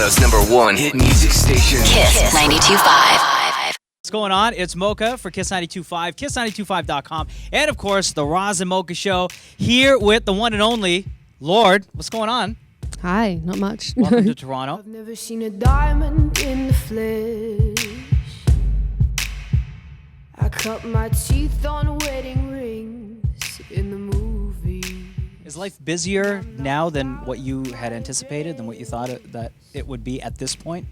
Toronto's #1 hit music station. KiSS 92.5. What's going on? It's Mocha for KiSS 92.5, KiSS925.com, and of course, the Roz and Mocha Show, here with the one and only Lorde. What's going on? Hi, not much. Welcome to Toronto. I've never seen a diamond in the flesh. I cut my teeth on wedding rings in the movie. Is life busier now than what you had anticipated, than what you thought that it would be at this point?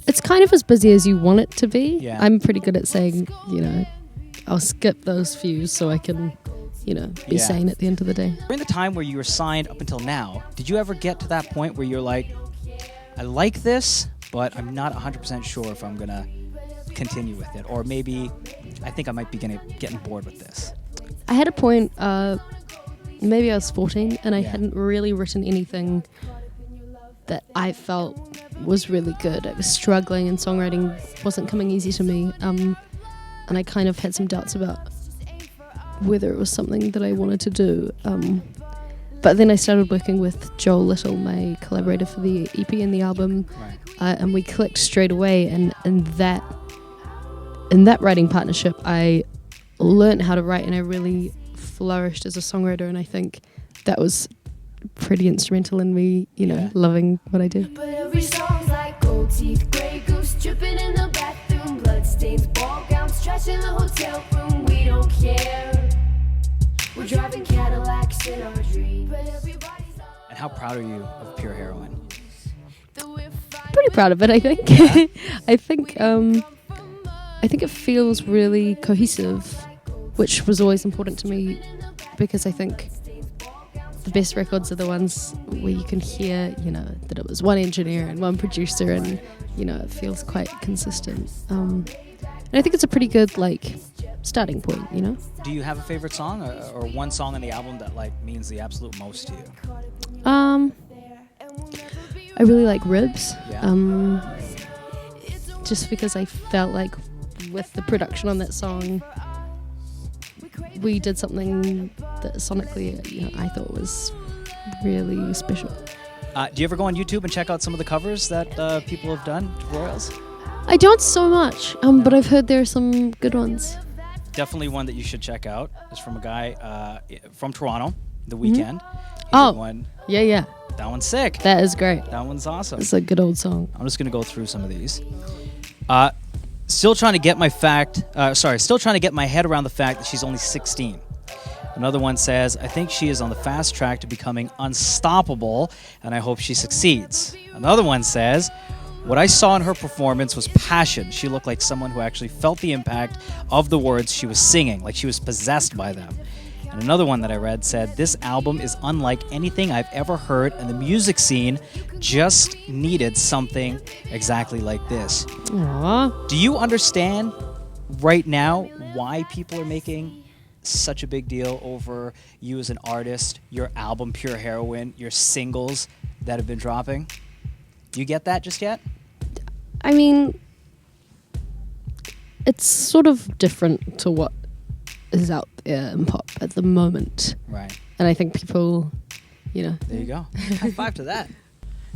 It's kind of as busy as you want it to be. Yeah. I'm pretty good at saying, I'll skip those few so I can, be sane at the end of the day. During the time where you were signed up until now, did you ever get to that point where you're like, I like this, but I'm not 100% sure if I'm going to continue with it? Or maybe I think I might be getting bored with this. I had a point, maybe I was 14, and I hadn't really written anything that I felt was really good. I was struggling, and songwriting wasn't coming easy to me. And I kind of had some doubts about whether it was something that I wanted to do. But then I started working with Joel Little, my collaborator for the EP and the album, and we clicked straight away. And in that writing partnership, I learned how to write, and I really flourished as a songwriter. And I think that was pretty instrumental in me, loving what I did. But every song's like gold teeth, grey goose dripping in the bathroom, bloodstains, ball gowns, trash in the hotel room. We don't care. We're driving Cadillacs in our dreams. But everybody's on. And how proud are you of Pure Heroine? Pretty proud of it, I think. I think it feels really cohesive, which was always important to me, because I think the best records are the ones where you can hear, that it was one engineer and one producer, and, it feels quite consistent. And I think it's a pretty good, starting point, Do you have a favorite song or one song on the album that, means the absolute most to you? I really like Ribs. Yeah. Just because I felt like with the production on that song, we did something that sonically, I thought was really special. Do you ever go on YouTube and check out some of the covers that people have done to Royals? I don't so much, but I've heard there are some good ones. Definitely one that you should check out is from a guy from Toronto, The Weeknd. One. Yeah. That one's sick. That is great. That one's awesome. It's a good old song. I'm just going to go through some of these. Still trying to get my head around the fact that she's only 16. Another one says, I think she is on the fast track to becoming unstoppable, and I hope she succeeds. Another one says, what I saw in her performance was passion. She looked like someone who actually felt the impact of the words she was singing, like she was possessed by them. And another one that I read said, this album is unlike anything I've ever heard, and the music scene just needed something exactly like this. Aww. Do you understand right now why people are making such a big deal over you as an artist, your album Pure Heroine, your singles that have been dropping? Do you get that just yet? I mean, it's sort of different to what is out there in pop at the moment. Right. And I think people, There you go. High five to that.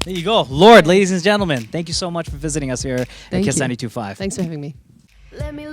There you go. Lorde, ladies and gentlemen, thank you so much for visiting us here at KiSS 92.5. Thanks for having me. Let me